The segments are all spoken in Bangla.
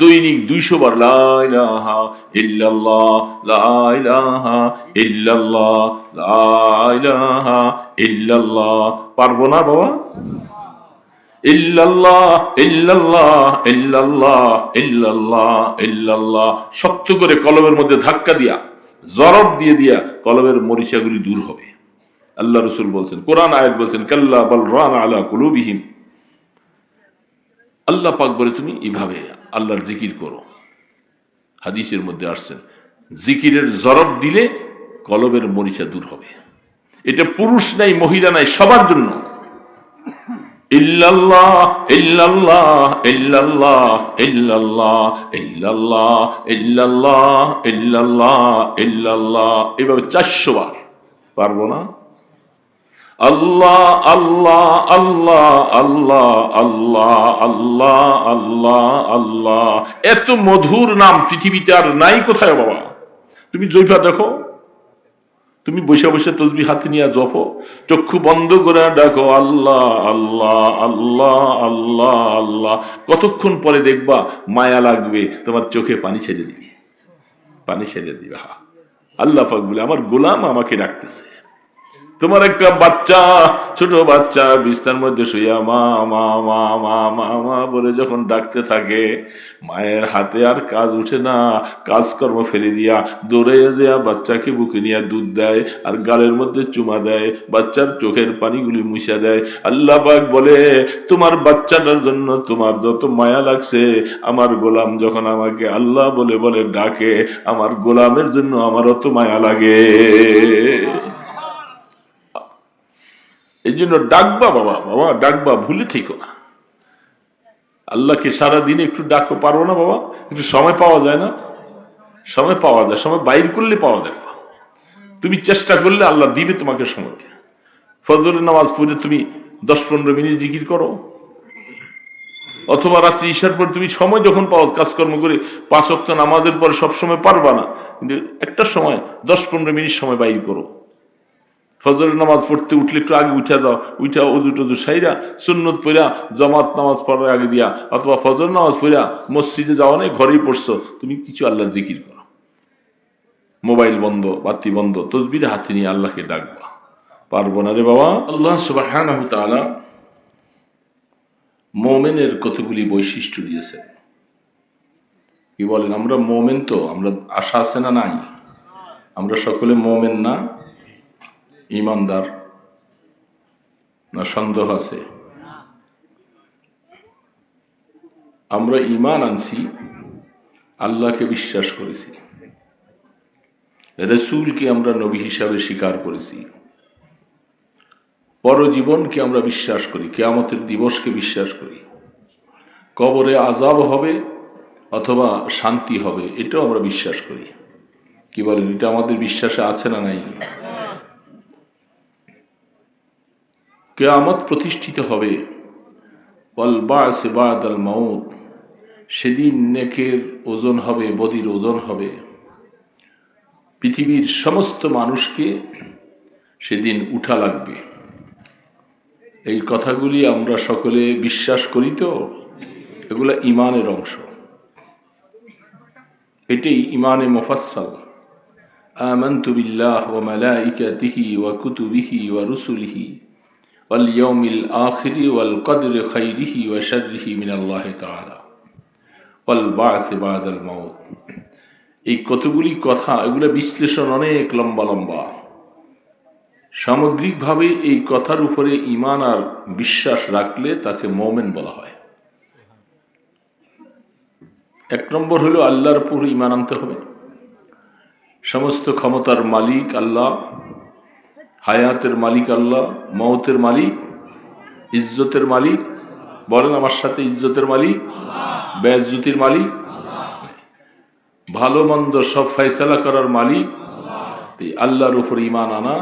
দৈনিক 200 বার লা ইলাহা ইল্লাল্লাহ, লা ইলাহা ইল্লাল্লাহ, লা ইলাহা ইল্লাল্লাহ। পারবো না বাবা? ইল্লাল্লাহ ইল্লাল্লাহ ইল্লাল্লাহ ইল্লাল্লাহ ইল্লাল্লাহ শক্ত করে কলবের মধ্যে ধাক্কা দিয়া, জরব দিয়ে দিয়া কলবের মরিচাগুলি দূর হবে। আল্লাহ রাসূল বলছেন, কোরআন আয়াত বলছেন, কাল্লা বাল রান আলা কুলুবিহিম। আল্লাহ পাক বলে তুমি এইভাবে আল্লাহর জিকির করো। হাদিসের মধ্যে আসছেন, জিকিরের জরব দিলে কলবের মরিচা দূর হবে। এটা পুরুষ নাই, মহিলা নাই, সবার জন্য। ইল্লাল্লাহ ইল্লাল্লাহ ইল্লাল্লাহ ইল্লাল্লাহ ইল্লাল্লাহ ইল্লাল্লাহ ইল্লাল্লাহ ইল্লাল্লাহ, এভাবে 400 বার। পারবো না? আল্লাহ আল্লাহ আল্লাহ আল্লাহ আল্লাহ আল্লাহ আল্লাহ আল্লাহ। এত মধুর নাম পৃথিবীতে আর নাই কোথায় বাবা। তুমি জৈফা দেখো, তুমি বসে বসে তসবিহ হাতে নিয়ে জপো, চক্ষু বন্ধ করে ডাকো আল্লাহ আল্লাহ আল্লাহ আল্লাহ আল্লাহ। কতক্ষণ পরে দেখবা মায়া লাগবে, তোমার চোখে পানি ছেড়ে দিবে, পানি ছেড়ে দিবে। হা, আল্লাহ পাক বলে আমার গোলাম আমাকে ডাকতেছে। তোমার একটা বাচ্চা, ছোট বাচ্চা বিছানার মধ্যে শুইয়া মা মা মা মা মা মা বলে যখন ডাকতে থাকে, মায়ের হাতে আর কাজ উঠে না, কাজকর্ম ফেলে দিয়া দৌড়ে দেয়া বাচ্চাকে বুকে নিয়ে দুধ দেয় আর গালের মধ্যে চুমা দেয়, বাচ্চার চোখের পানিগুলি মুছা দেয়। আল্লাহ পাক বলে তোমার বাচ্চাটার জন্য তোমার যত মায়া লাগছে, আমার গোলাম যখন আমাকে আল্লাহ বলে বলে ডাকে, আমার গোলামের জন্য আমার অত মায়া লাগে। এই জন্য ডাকবা বাবা, বাবা ডাকবা, ভুলে থেকো না। আল্লাহকে সারা দিনে একটু ডাকো, পারো না বাবা? একটু সময় পাওয়া যায় না? সময় পাওয়া যায়, সময় বাইর করলে পাওয়া যায়। তুমি চেষ্টা করলে আল্লাহ দিবে তোমাকে সময়। ফজরের নামাজ পড়ে তুমি 10-15 মিনিট জিকির করো, অথবা রাত্রি ইশার পর তুমি সময় যখন পাও কাজকর্ম করে 5 ওয়াক্ত নামাজের পরে সব সময় পারবা না, কিন্তু একটা সময় 10-15 মিনিট সময় বাইর করো। ফজরের নামাজ পড়তে উঠলে একটু আগে উঠা দাও, উঠা অজু টজু সাইরা সুন্নত পড়া জামাত নামাজ পড়ার আগে দিয়া, অথবা ফজর নামাজ পড়া মসজিদে যাওয়া নেই, ঘরেই পড়ছো, তুমি কিছু আল্লাহর জিকির করো। মোবাইল বন্ধ, বাতি বন্ধ, তসবির হাতে নিয়ে আল্লাহকে ডাকবা। পারবো না রে বাবা। আল্লাহ সুবহানাহু তাআলা মুমিনের কতগুলি বৈশিষ্ট্য দিয়েছেন। কি বলেন? আমরা মুমিন তো, আমরা আশা আছে না নাই? আমরা সকলে মুমিন না? ঈমানদার না সন্দেহ আছে? আমরা ঈমান আনছি, আল্লাহকে বিশ্বাস করেছি, রাসূলকে আমরা নবী হিসাবে স্বীকার করেছি, পরজীবনকে আমরা বিশ্বাস করি, কিয়ামতের দিবসকে বিশ্বাস করি, কবরে আযাব হবে অথবা শান্তি হবে, এটাও আমরা বিশ্বাস করি। কি বলেন? এটা আমাদের বিশ্বাসে আছে না নাই? কিয়ামত প্রতিষ্ঠিত হবে, ওয়াল বা'স বা'দাল মাউত, সেদিন নেকের ওজন হবে, বদির ওজন হবে। পৃথিবীর সমস্ত মানুষকে সেদিন উঠা লাগবে। এই কথাগুলি আমরা সকলে বিশ্বাস করি তো? এগুলা ঈমানের অংশ, এটাই ঈমানে মুফাসসাল। আমানতু বিল্লাহ ওয়া মালাইকাতিহি ওয়া কুতুবিহি ওয়া রুসুলিহি ওয়াল ইয়াউমিল আখিরি ওয়াল কদরি খাইরিহি ওয়া শাররিহি মিনাল্লাহি তাআলা ওয়াল বা'স বা'দাল মাউত। এই কতগুলি কথা, এগুলা বিশ্লেষণ অনেক লম্বা লম্বা। সামগ্রিকভাবে এই কথার উপরে ঈমান আর বিশ্বাস রাখলে তাকে মুমিন বলা হয়। 1 নম্বর হলো আল্লাহর উপর ঈমান আনতে হবে। সমস্ত ক্ষমতার মালিক আল্লাহ, হায়াতের মালিক আল্লাহ, মওতের মালিক, ইজ্জতের মালিক। বলেন আমার সাথে, ইজ্জতের মালিক, বেইজ্জতির মালিক, ভালো মন্দ সব ফয়সালা করার মালিক। আল্লাহর উপর ঈমান আনা,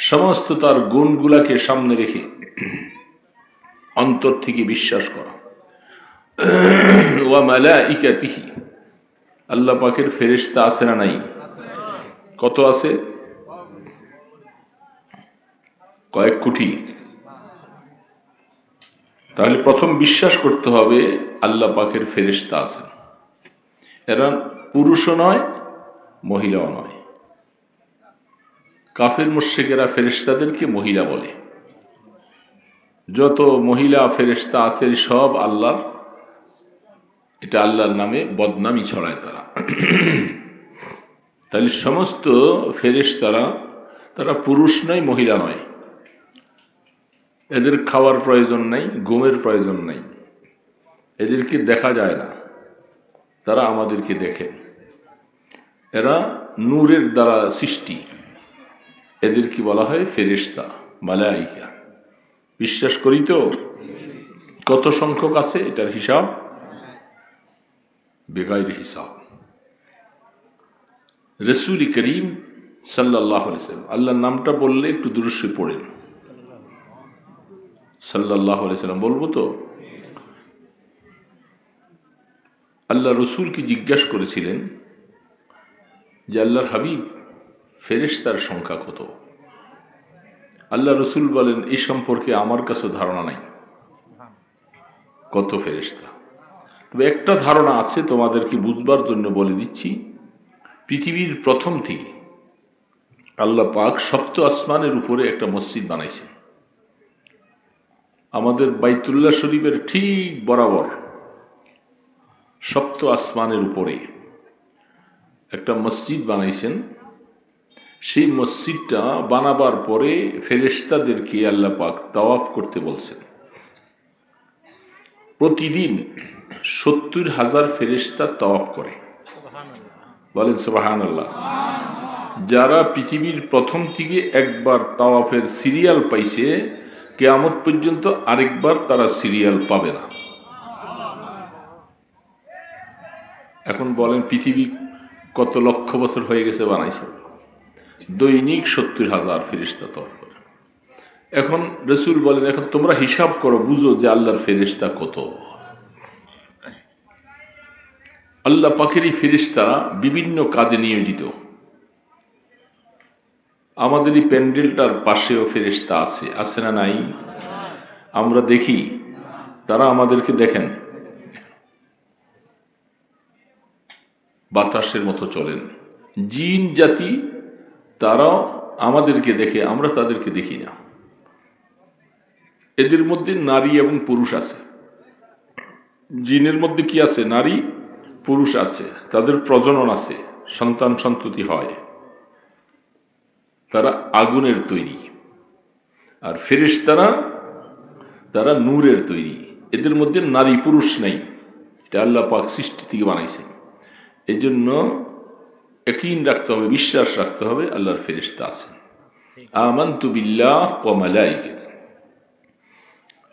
সমস্ত তার গুণগুলাকে সামনে রেখে অন্তর থেকে বিশ্বাস করা। ওয়া মালাইকাতিহি, আল্লাহ পাকের ফেরেশতা আছে না নাই? কত আছে? কয়েক কোটি। তাহলে প্রথম বিশ্বাস করতে হবে আল্লাহ পাকের ফেরেশতা আছেন। এরা পুরুষও নয়, মহিলাও নয়। কাফের মুশরিকেরা ফেরেশতাদেরকে মহিলা বলে। যত মহিলা ফেরেশতা আছে সব আল্লাহর, এটা আল্লাহর নামে বদনামি ছড়ায় তারা। তাহলে সমস্ত ফেরেশতারা তারা পুরুষ নয়, মহিলা নয়। এদের খাওয়ার প্রয়োজন নাই, ঘুমের প্রয়োজন নাই, এদেরকে দেখা যায় না, তারা আমাদেরকে দেখে। এরা নূরের দ্বারা সৃষ্টি, এদেরকে বলা হয় ফেরেশতা, মালাইকা। বিশ্বাস করি তো? কত সংখ্যক আছে এটার হিসাব বেগাইর হিসাব। রাসূল করিম সাল্লাল্লাহু আলাইহি ওয়াসাল্লাম, আল্লাহর নামটা বললে একটু দুরূদ পড়েন, সাল্লাল্লাহু আলাইহি ওয়াসাল্লাম বলবো তো। আল্লাহ রসুলকে জিজ্ঞাসা করেছিলেন যে আল্লাহর হাবিব, ফেরেশতার সংখ্যা কত? আল্লাহ রসুল বলেন, এই সম্পর্কে আমার কাছে ধারণা নাই কত ফেরেশতা। তবে একটা ধারণা আছে, তোমাদেরকে বুঝবার জন্য বলে দিচ্ছি। পৃথিবীর প্রথম থেকে আল্লাহ পাক সপ্ত আসমানের উপরে একটা মসজিদ বানাইছেন। আমাদের বাইতুল্লাহ শরীফের ঠিক বরাবর সপ্ত আসমানের উপরে একটা মসজিদ বানাইছেন। সেই মসজিদটা বানাবার পরে ফেরেশতাদেরকে আল্লাহ পাক তাওয়াফ করতে বলছেন। প্রতিদিন ৭০,০০০ ফেরেশতা তাওয়াফ করে, বলেন সুবহানাল্লাহ। যারা পৃথিবীর প্রথম থেকে একবার তাওয়াফের সিরিয়াল পাইছে, কিয়ামত পর্যন্ত আরেকবার তারা সিরিয়াল পাবে না। এখন বলেন পৃথিবী কত লক্ষ বছর হয়ে গেছে বানাইছে? দৈনিক ৭০,০০০ ফেরেশতা তাওয়াফ করে। এখন রাসূল বলেন, এখন তোমরা হিসাব করো, বুঝো যে আল্লাহর ফেরেশতা কত। আল্লাহ পাকেরই ফেরেশতারা বিভিন্ন কাজে নিয়োজিত। আমাদের এই প্যান্ডেলটার পাশেও ফেরেশতা আছে, আছে না নাই? আমরা দেখি, তারা আমাদেরকে দেখেন, বাতাসের মতো চলেন। জিন জাতি তারাও আমাদেরকে দেখে, আমরা তাদেরকে দেখি না। এদের মধ্যে নারী এবং পুরুষ আছে। জিনের মধ্যে কি আছে? নারী পুরুষ আছে, তাদের প্রজনন আছে, সন্তান সন্ততি হয়। তারা আগুনের তৈরি। আর ফেরেশতারা তারা নূরের তৈরি। এদের মধ্যে নারী পুরুষ নেই, এটা আল্লাহ পাক সৃষ্টি থেকে বানাইছেন। এই জন্য ইয়াকিন রাখতে হবে, বিশ্বাস রাখতে হবে আল্লাহর ফেরেশতা আছেন। আমানতু বিল্লাহ ওয়া মালাইকাতিহি।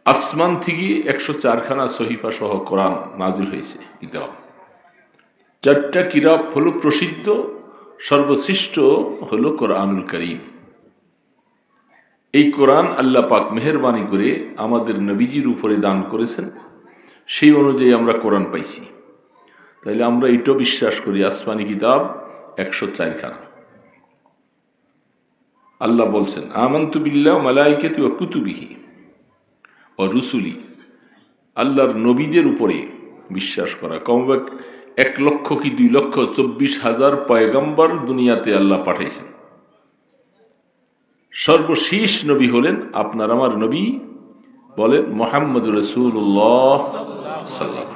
আসমান থেকে 104খানা সহিফা সহ কোরআন নাজিল হয়েছে। কিতাব 4টা কিতাব হলো প্রসিদ্ধ, সর্বশ্রেষ্ঠ হলো কোরআনুল কারীম। এই কোরআন আল্লাহ পাক মেহেরবানি করে আমাদের নবীজির উপরে দান করেছেন, সেই অনুযায়ী আমরা কোরআন পাইছি। তাইলে আমরা এটাও বিশ্বাস করি আসমানি কিতাব 104খানা। আল্লাহ বলছেন, আমানতু বিল্লাহি ওয়া মালাইকাতিহি ওয়া কুতুবিহি ওয়া রুসুলি। আল্লাহর নবীদের উপরে বিশ্বাস করা। কমবেক 1 লক্ষ কি 2,24,000 পয়গম্বর দুনিয়াতে আল্লাহ পাঠাইছেন। সর্বশেষ নবী হলেন আপনার আমার নবী, বলেন মুহাম্মদুর রাসূলুল্লাহ সাল্লাল্লাহু আলাইহি ওয়াসাল্লাম,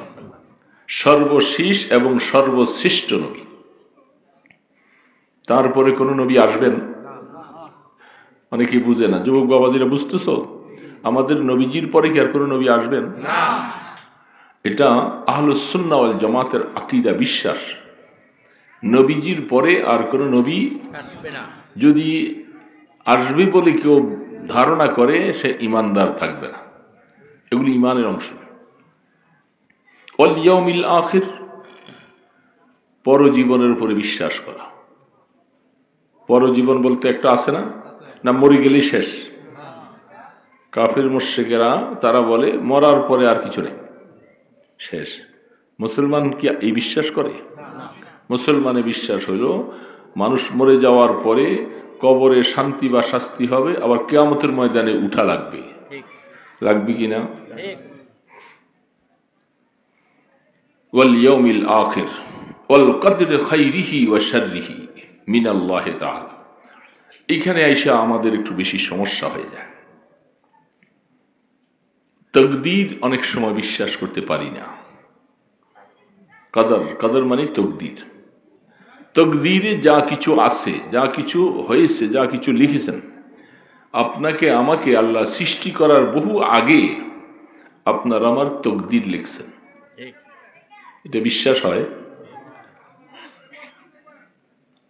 সর্বশেষ এবং সর্বশ্রেষ্ঠ নবী। তারপরে কোন নবী আসবেন? অনেকে বুঝে না। যুবক বাবাজিরা, বুঝতেছো? আমাদের নবীজির পরে কি আর কোনো নবী আসবেন? না। এটা আহলুস সুন্নাহ ওয়াল জামাতের আকীদা, বিশ্বাস। নবীজির পরে আর কোনো নবী আসবে না। যদি আসবে বলে কেউ ধারণা করে, সে ঈমানদার থাকবে না। এগুলি ঈমানের অংশ। ওয়াল ইয়াউমিল আখির, পরজীবনের উপরে বিশ্বাস করা। পরজীবন বলতে একটা আছে না, না মরে গেলেই শেষ। কাফের মুশরিকেরা তারা বলে মরার পরে আর কিছু নেই, শেষ। মুসলমান কি এই বিশ্বাস করে? মুসলমানের বিশ্বাস হইল মানুষ মরে যাওয়ার পরে কবরে শান্তি বা শাস্তি হবে, আবার কিয়ামতের ময়দানে উঠা লাগবে। লাগবে কিনা? ওয়াল ইয়াউমিল আখির, ওয়াল কদরি খাইরিহি ওয়া শাররিহি মিনাল্লাহি তাআলা। এখানে আইসা আমাদের একটু বেশি সমস্যা হয়ে যায়। তকদির অনেক সময় বিশ্বাস করতে পারি না। কদর, কদর মানে তকদির। তকদিরে যা কিছু আছে, যা কিছু হয়েছে, যা কিছু লিখেছেন, আপনাকে আমাকে আল্লাহ সৃষ্টি করার বহু আগে আপনার আমার তকদির লিখছেন। এটা বিশ্বাস হয়?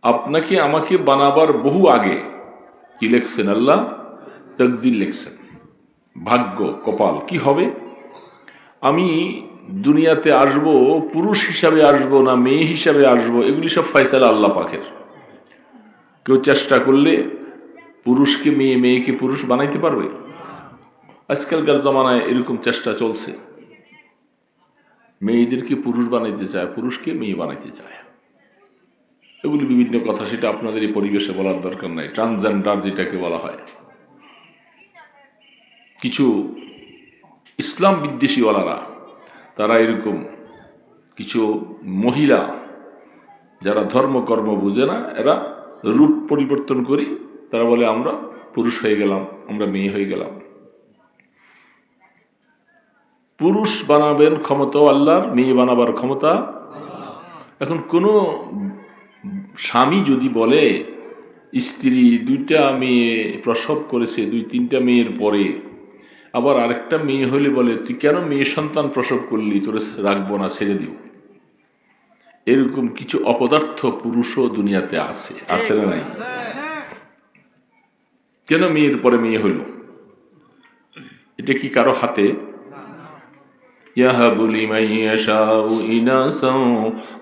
আপনাকে আমাকে বানাবার বহু আগে কি লিখছেন? আল্লাহ তকদির লিখছেন। ভাগ্য, কপাল কি হবে, আমি দুনিয়াতে আসব, পুরুষ হিসাবে আসব না মেয়ে হিসাবে আসব, এগুলি সব ফয়সালা আল্লাহ পাকের। কেউ চেষ্টা করলে পুরুষকে মেয়ে, মেয়েকে পুরুষ বানাইতে পারবে? আজকালকার জমানায় এরকম চেষ্টা চলছে। মেয়েদেরকে পুরুষ বানাইতে চায়, পুরুষকে মেয়ে বানাইতে চায়। এগুলি বিভিন্ন কথা, সেটা আপনাদের এই পরিবেশে বলার দরকার নাই। ট্রান্সজেন্ডার যেটাকে বলা হয়, কিছু ইসলাম বিদ্বেষীওয়ালারা তারা এরকম কিছু মহিলা যারা ধর্মকর্ম বুঝে না, এরা রূপ পরিবর্তন করি, তারা বলে আমরা পুরুষ হয়ে গেলাম, আমরা মেয়ে হয়ে গেলাম। পুরুষ বানাবেন ক্ষমতা আল্লাহর, মেয়ে বানাবার ক্ষমতা। এখন কোনো স্বামী যদি বলে স্ত্রী দুইটা মেয়ে প্রসব করেছে, 2-3টা মেয়ের পরে, আবার আরেকটা মেয়ে হলে বলে তুই কেন মেয়ে সন্তান প্রসব করলি, তোরে রাখবো না, ছেড়ে দিব, এরকম কিছু অপদার্থ পুরুষও দুনিয়াতে আছে, আছে না নাই? কেন মেয়ের পরে মেয়ে হইল? এটা কি কারো হাতে? ইয়াহাবু লিমান ইয়াশাউ ইনাসাও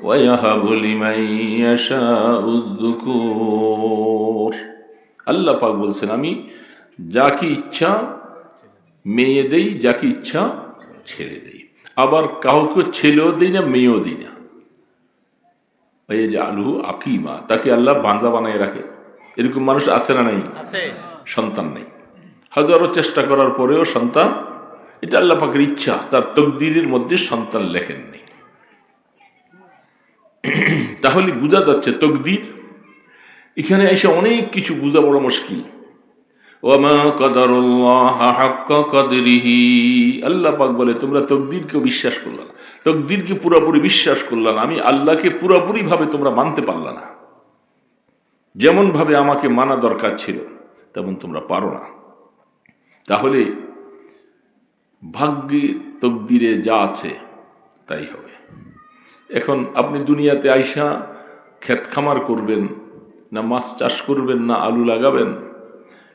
ওয়া ইয়াহাবু লিমান ইয়াশাউ যুকুর। আল্লাহ পাক বলছেন আমি যাকে ইচ্ছা মেয়ে দেই, যাকে ইচ্ছা ছেড়ে দেই, আবার কাউকে ছেলেও দিই না, মেয়েও দিই না। এই যে আলু আকিমা, তাকে আল্লাহ বাঁধা বানায় রাখে। এরকম মানুষ আছে না নাই? সন্তান নেই, হাজারো চেষ্টা করার পরেও সন্তান, এটা আল্লাহ পাকের ইচ্ছা, তার তকদিরের মধ্যে সন্তান লেখেননি। তাহলে বোঝা যাচ্ছে তকদির। এখানে এসে অনেক কিছু বোঝা বড় মুশকিল। ওয়ামা কদরুল্লাহ হাক্কা কদরিহি, আল্লাহ পাক বলে তোমরা তকদিরকে বিশ্বাস করলা না, তকদিরকে পুরোপুরি বিশ্বাস করলা না, আমি আল্লাহকে পুরোপুরি ভাবে তোমরা মানতে পারলা না। যেমন ভাবে আমাকে মানা দরকার ছিল তেমন তোমরা পারো না। তাহলে ভাগ্যে তকদিরে যা আছে তাই হবে। এখন আপনি দুনিয়াতে আইসা ক্ষেত খামার করবেন না, মাছ চাষ করবেন না, আলু লাগাবেন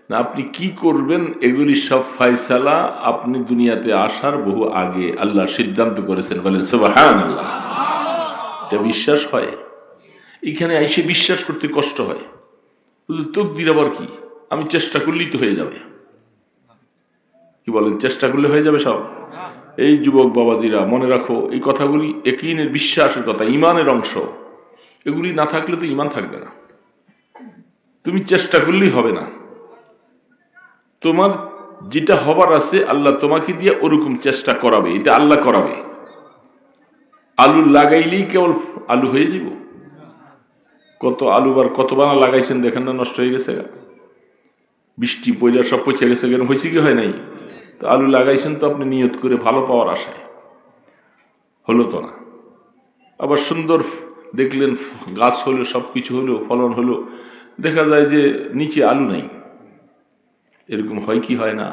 না, আপনি কি করবেন, এগুলি সব ফয়সালা আপনি দুনিয়াতে আসার বহু আগে আল্লাহ সিদ্ধান্ত করেছেন। বলেন সুবহানাল্লাহ। এটা বিশ্বাস হয়? এখানে আইসে বিশ্বাস করতে কষ্ট হয়। তকদির আবার কি? আমি চেষ্টা করলেই তো হয়ে যাবে। কি বলেন, চেষ্টা করলে হয়ে যাবে সব? এই যুবক বাবাজিরা মনে রাখো, এই কথাগুলি ইয়াকিনের, বিশ্বাসের কথা, ইমানের অংশ। এগুলি না থাকলে তো ইমান থাকবে না। তুমি চেষ্টা করলেই হবে না। তোমার যেটা হবার আছে আল্লাহ তোমাকে দিয়ে ওরকম চেষ্টা করাবে, এটা আল্লাহ করাবে। আলু লাগাইলেই কেবল আলু হয়ে যাব? কত আলু বার কত বানা লাগাইছেন দেখেন না, নষ্ট হয়ে গেছে, বৃষ্টি পয়লা সব পচে গেছে, কেন হয়েছে কি হয় নাই? তো আলু লাগাইছেন তো আপনি নিয়ত করে ভালো পাওয়ার আশায়, হলো তো না। আবার সুন্দর দেখলেন গাছ হলো, সব কিছু হলো, ফলন হলো, দেখা যায় যে নিচে আলু নাই। এরকম হয় কি হয় না?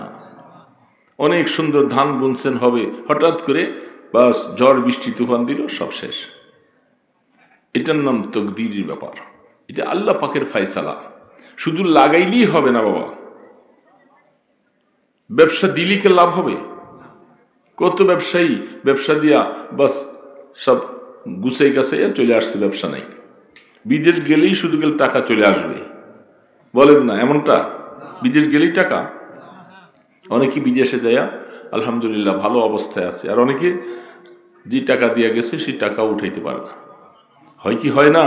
অনেক সুন্দর ধান বুনছেন, হবে, হঠাৎ করে বাস ঝড় বৃষ্টি তুফান দিল, সব শেষ। এটার নাম তকদিরের ব্যাপার। এটা আল্লাহ পাকের ফয়সালা। শুধু লাগাইলেই হবে না বাবা। ব্যবসা দিলে কি লাভ হবে? কত ব্যবসায়ী ব্যবসা দিয়া বাস সব গুছাই গাছাই চলে আসছে, ব্যবসা নাই। বিদেশ গেলেই শুধু গেলে টাকা চলে আসবে, বলেন না এমনটা? বিদেশ গেলেই টাকা। অনেকে বিদেশে যায় আলহামদুলিল্লাহ ভালো অবস্থায় আছে, আর অনেকে যে টাকা দিয়ে গেছে সেই টাকা উঠাইতে পারে না। হয় কি হয় না?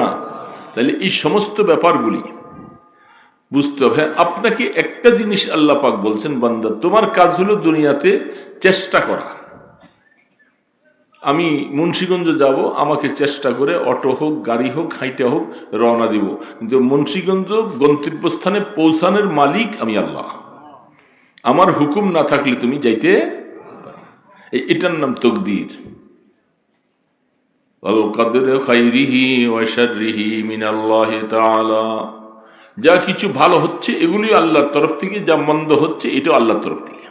তাহলে এই সমস্ত ব্যাপারগুলি বুঝতে হবে। আপনাকে একটা জিনিস আল্লাহ পাক বলছেন, বান্দা তোমার কাজ হলো দুনিয়াতে চেষ্টা করা। আমি মুন্সিগঞ্জ যাব, আমাকে চেষ্টা করে অটো হোক, গাড়ি হোক, হাইটে হোক রওনা দিব, কিন্তু মুন্সিগঞ্জ গন্তব্যস্থানে পৌঁছানোর মালিক আমি আল্লাহ। আমার হুকুম না থাকলে তুমি যাইতে, এটার নাম তকদির। যা কিছু ভালো হচ্ছে এগুলি আল্লাহর তরফ থেকে, যা মন্দ হচ্ছে এটাও আল্লাহর তরফ থেকে।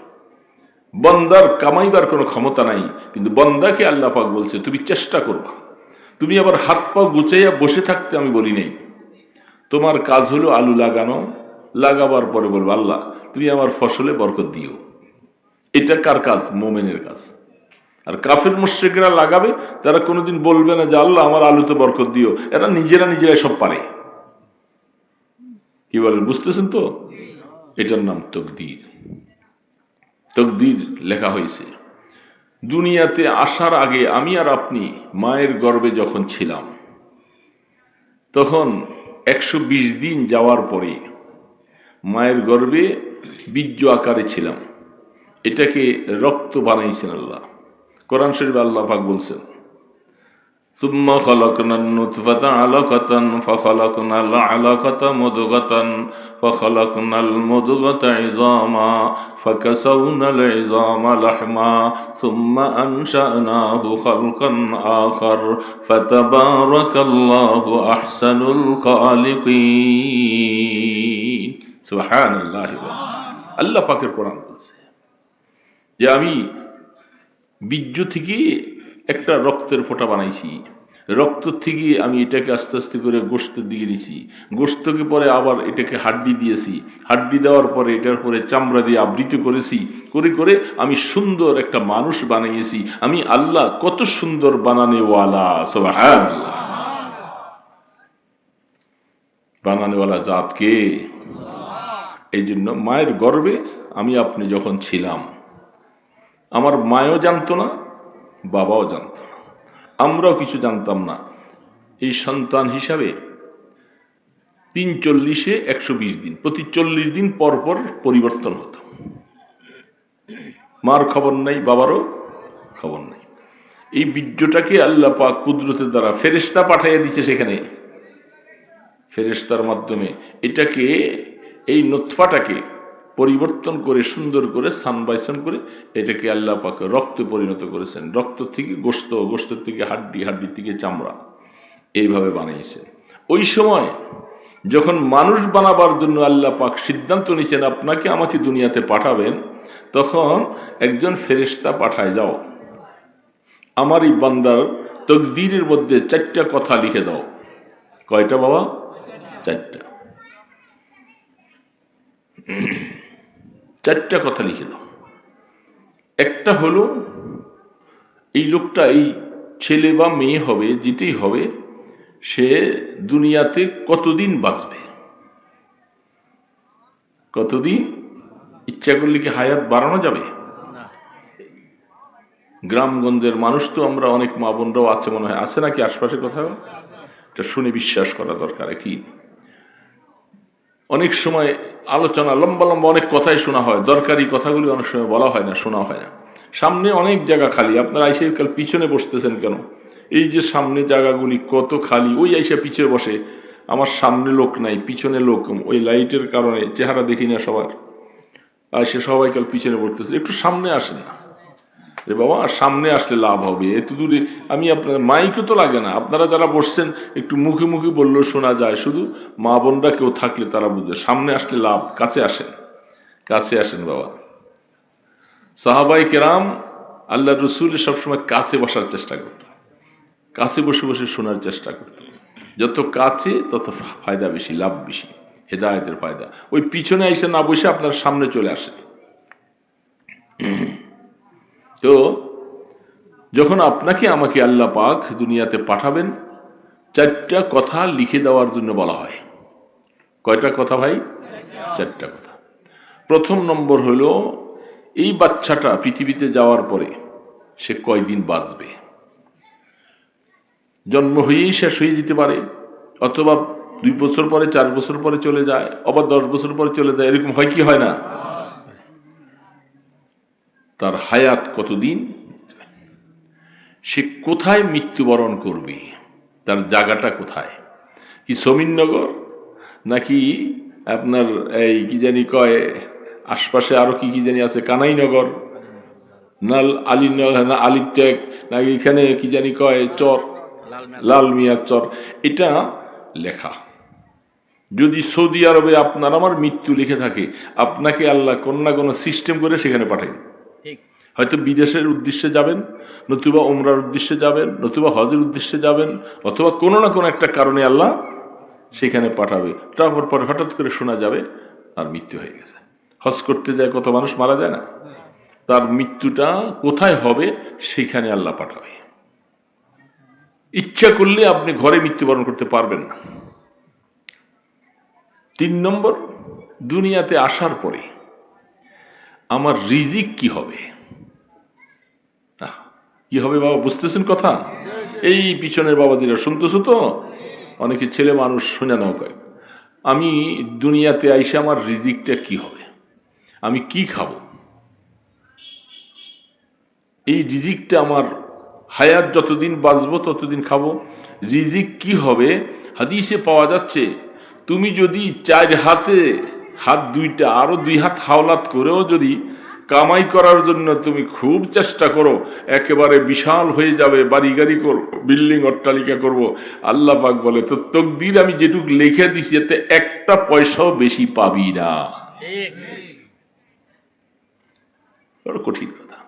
বন্দার কামাইবার কোনো ক্ষমতা নাই, কিন্তু বন্দাকে আল্লাহ পাক বলছে তুমি চেষ্টা করবা। তুমি আবার হাত পা গুছাইয়া বসে থাকতে আমি বলি নাই। তোমার কাজ হলো আলু লাগানো, লাগাবার পরে বলবো আল্লাহ তুমি আমার ফসলে বরকত দিও। এটা কার কাজ? মোমেনের কাজ। আর কাফের মুশরিকরা লাগাবে, তারা কোনোদিন বলবে না যে আল্লাহ আমার আলুতে বরকত দিও। এরা নিজেরাই সব পারে। কি বলেন, বুঝতেছেন তো? এটার নাম তকদির। তকদির লেখা হয়েছে। দুনিয়াতে আসার আগে আমি আর আপনি মায়ের গর্ভে যখন ছিলাম, তখন 120 দিন যাওয়ার পরে মায়ের গর্ভে বীর্য আকারে ছিলাম, এটাকে রক্ত বানাইছেন আল্লাহ। কোরআন শরীফে আল্লাহ পাক বলছেন সুম্মা খালাকনান নুতফাতা আলাকাতান ফাখালাকনাল আলাকাতা মুদগাতান ফাখালাকনাল মুদগাতা ইযামা ফাকাসাউনাল ইযামা লাহমা সুম্মা আনশানাহু খালকান আখার ফাতাবারাকাল্লাহু আহসানুল খালিকিন। সুবহানাল্লাহি। আল্লাহ পাকের কোরআন বলছে যে আমি বীর্য থেকে একটা রক্তের ফোঁটা বানাইছি, রক্ত থেকে আমি এটাকে আস্তে আস্তে করে গোশতের দিকে দিয়েছি, গোশতকে পরে আবার এটাকে হাড্ডি দিয়েছি, হাড্ডি দেওয়ার পরে এটার পরে চামড়া দিয়ে আবৃত করেছি, করে করে আমি সুন্দর একটা মানুষ বানিয়েছি। আমি আল্লাহ কত সুন্দর বানানেওয়ালা। সুবহানাল্লাহ। বানানেওয়ালা জাত কে? এই জন্য মায়ের গর্ভে আমি আপনি যখন ছিলাম, আমার মায়ও জানতো না, বাবাও জানতো না, আমরাও কিছু জানতাম না। এই সন্তান হিসাবে 340-এ 120 দিন, প্রতি 40 দিন পর পর পরিবর্তন হতো। মার খবর নাই, বাবারও খবর নাই। এই বীর্যটাকে আল্লাহ পাক কুদরতের দ্বারা ফেরেশতা পাঠাইয়া দিছে, সেখানে ফেরেশতার মাধ্যমে এটাকে, এই নুতফাটাকে পরিবর্তন করে সুন্দর করে সানবাইসন করে এটাকে আল্লাহ পাক রক্তে পরিণত করেছেন। রক্ত থেকে গোশত, গোশত থেকে হাড্ডি, হাড্ডি থেকে চামড়া, এইভাবে বানিয়েছেন। ওই সময় যখন মানুষ বানাবার জন্য আল্লাহ পাক সিদ্ধান্ত নিয়েছেন আপনাকে আমাকে দুনিয়াতে পাঠাবেন, তখন একজন ফেরেশতা পাঠায়, যাও আমার এই বান্দার তকদীরের মধ্যে 4টা কথা লিখে দাও। কয়টা বাবা? 4টা। 4টা কথা লিখে দাও। একটা হলো এই লোকটা, এই ছেলে বা মেয়ে হবে, যেটাই হবে, সে দুনিয়াতে কতদিন বাঁচবে, কতদিন। ইচ্ছা করলে কি হায়াত বাড়ানো যাবে? গ্রামগঞ্জের মানুষ তো আমরা অনেক মা বোনরাও আছে, মনে হয় আছে নাকি আশপাশে কোথাও? এটা শুনে বিশ্বাস করা দরকার। কি অনেক সময় আলোচনা লম্বা লম্বা অনেক কথাই শোনা হয়, দরকারি কথাগুলি অনেক সময় বলা হয় না, শোনা হয় না। সামনে অনেক জায়গা খালি, আপনারা আইসে কাল পিছনে বসতেছেন কেন? এই যে সামনে জায়গাগুলি কত খালি, ওই আইসা পিছনে বসে। আমার সামনে লোক নাই, পিছনে লোক, ওই লাইটের কারণে চেহারা দেখি না সবার, আইসে সবাই কাল পিছনে বসতেছে। একটু সামনে আসেন না রে বাবা, সামনে আসলে লাভ হবে। এত দূরে আমি আপনার মাইকও তো লাগে না, আপনারা যারা বসছেন একটু মুখে মুখে বললেও শোনা যায়, শুধু মা বোনরা কেউ থাকলে তারা বুঝবে। সামনে আসলে লাভ, কাছে আসেন, কাছে আসেন বাবা। সাহাবাই কেরাম আল্লাহ রসুল সবসময় কাছে বসার চেষ্টা করত, কাছে বসে বসে শোনার চেষ্টা করত। যত কাছে তত ফায়দা বেশি, লাভ বেশি, হেদায়েতের ফায়দা। ওই পিছনে এসে না বসে আপনার সামনে চলে আসে। তো যখন আপনাকে আমাকে আল্লাহ পাক দুনিয়াতে পাঠাবেন, 4টা কথা লিখে দেওয়ার জন্য বলা হয়। কয়টা কথা ভাই? 4টা কথা। প্রথম নম্বর হলো এই বাচ্চাটা পৃথিবীতে যাওয়ার পরে সে কয়দিন বাঁচবে। জন্ম হয়েই শেষ হয়ে যেতে পারে, অথবা 2 বছর পরে, 4 বছর পরে চলে যায়, আবার 10 বছর পরে চলে যায়। এরকম হয় কি হয় না? তার হায়াত কতদিন, সে কোথায় মৃত্যুবরণ করবে, তার জায়গাটা কোথায়, কি সমীরনগর নাকি আপনার এই কি জানি কয় আশপাশে আরো কি কি জানি আছে, কানাইনগর না আলীনগর না আলীটেক নাকি এখানে কি জানি কয় চর, লাল মিয়ার চর, এটা লেখা। যদি সৌদি আরবে আপনার আমার মৃত্যু লিখে থাকে, আপনাকে আল্লাহ কোনো না কোনো সিস্টেম করে সেখানে পাঠাই, হয়তো বিদেশের উদ্দেশ্যে যাবেন, নতুবা ওমরার উদ্দেশ্যে যাবেন, নতুবা হজের উদ্দেশ্যে যাবেন, অথবা কোনো না কোনো একটা কারণে আল্লাহ সেখানে পাঠাবে। তারপর পরে হঠাৎ করে শোনা যাবে তার মৃত্যু হয়ে গেছে। হজ করতে যায় কত মানুষ মারা যায় না, তার মৃত্যুটা কোথায় হবে সেখানে আল্লাহ পাঠাবে। ইচ্ছা করলে আপনি ঘরে মৃত্যুবরণ করতে পারবেন না। 3 নম্বর, দুনিয়াতে আসার পরে আমার রিজিক কি হবে। কি হবে বাবা, বুঝতেছেন কথা? এই পিছনের বাবাদিরা শুনতেছো তো, অনেকে ছেলে মানুষ শুনে নাও কয়, আমি দুনিয়াতে আইসে আমার রিজিকটা কি হবে, আমি কি খাবো, এই রিজিকটা আমার হায়াত যতদিন বাঁচবো ততদিন খাবো, রিজিক কি হবে। হাদিসে পাওয়া যাচ্ছে, তুমি যদি 4 হাতে হাত 2টা আরো 2 হাত হাওলাত করেও যদি কামাই করার জন্য তুমি খুব চেষ্টা করো, একেবারে বিশাল হয়ে যাবে, বাড়ি গাড়ি করবো, বিল্ডিং অট্টালিকা করব, আল্লাহ পাক বলে তো তকদির আমি যেটুকু লিখে দিছি এতে একটা পয়সাও বেশি পাবি না। বড় কঠিন কথা,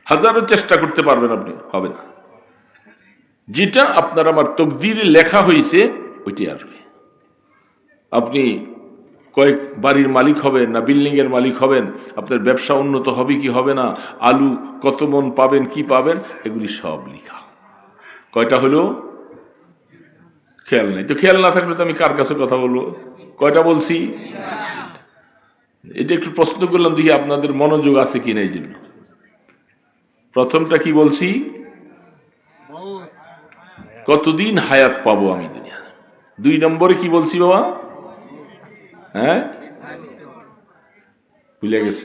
হাজারো চেষ্টা করতে পারবেন আপনি, হবে না। যেটা আপনার আমার তকদিরে লেখা হয়েছে ওইটাই আসবে। আপনি কয়েক বাড়ির মালিক হবেন না বিল্ডিং এর মালিক হবেন, আপনার ব্যবসা উন্নত হবে কি হবে না, আলু কত মন পাবেন কি পাবেন, এগুলি সব লেখা। কয়টা হলো খেয়াল নাই, তো খেয়াল না থাকলে তো আমি কার কাছে কথা বলবো, কয়টা বলছি। এটা একটু প্রশ্ন করলাম, দেখি আপনাদের মনোযোগ আছে কিনা। এই জন্য প্রথমটা কি বলছি, কতদিন হায়াত পাবো আমি দুনিয়া। 2 নম্বরে কি বলছি বাবা, হ্যাঁ ভুলে গেছে,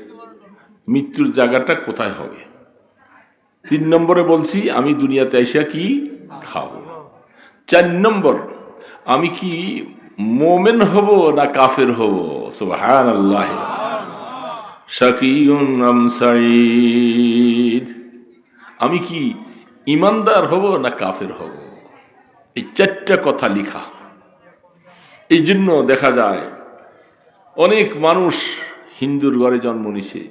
মৃত্যুর জায়গাটা কোথায় হবে। 3 নম্বরে বলছি আমি দুনিয়াতে আইসা কি খাবো। 4 নম্বর, আমি কি মোমেন হব না কাফের হব। সুবহানাল্লাহ, শাকিউন আম সাঈদ, আমি কি ইমানদার হব না কাফের হব। এই 4টা কথা লিখা। এই জন্য দেখা যায় অনেক মানুষ হিন্দুর ঘরে জন্ম নিছে,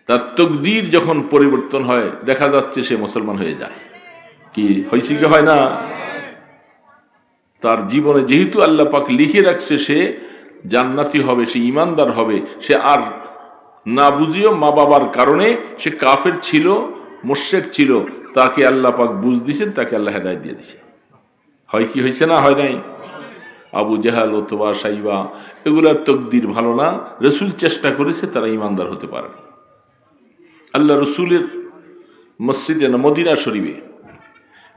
তার তকদির যখন পরিবর্তন হয় দেখা যাচ্ছে সে মুসলমান হয়ে যায়। কি হয়েছে কি হয় না, তার জীবনে যেহেতু আল্লাহ পাক লিখে রাখছে সে জান্নাতি হবে, সে ইমানদার হবে, সে আর না বুঝিও মা বাবার কারণে সে কাফের ছিল, মুশরিক ছিল, তাকে আল্লাহ পাক বুঝ দিয়েছেন, তাকে আল্লাহ হেদায়েত দিয়ে দিয়েছে। হয় কি হয়েছে না, হয় নাই। আবু জাহাল অথবা সাইবা এগুলার তকদির ভালো না, রসুল চেষ্টা করেছে, তারা ইমানদার হতে পারে। আল্লাহ রসুলের মসজিদে না মদিনা শরীফে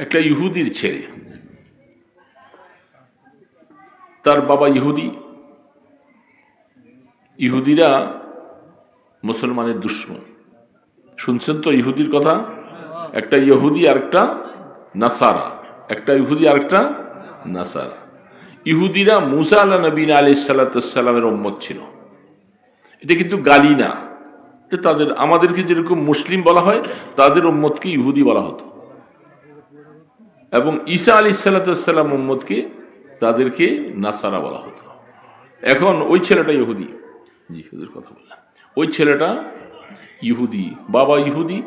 একটা ইহুদির ছেলে, তার বাবা ইহুদি, ইহুদিরা মুসলমানের দুশ্মন। শুনছেন তো ইহুদির কথা, একটা ইহুদি আর একটা নাসারা, একটা ইহুদি আর একটা নাসারা। ইহুদিরা মুসা আলা নবী আলাইহিস সালামের উম্মত ছিল, এটা কিন্তু গালি না, তাদের আমাদেরকে যেরকম মুসলিম বলা হয় তাদের উম্মতকে ইহুদি বলা হতো, এবং ঈসা আলাইহিস সালাম উম্মতকে তাদেরকে নাসারা বলা হতো। এখন ওই ছেলেটা ইহুদি, জি হুজুর কথা বললাম, ওই ছেলেটা ইহুদি, বাবা ইহুদি,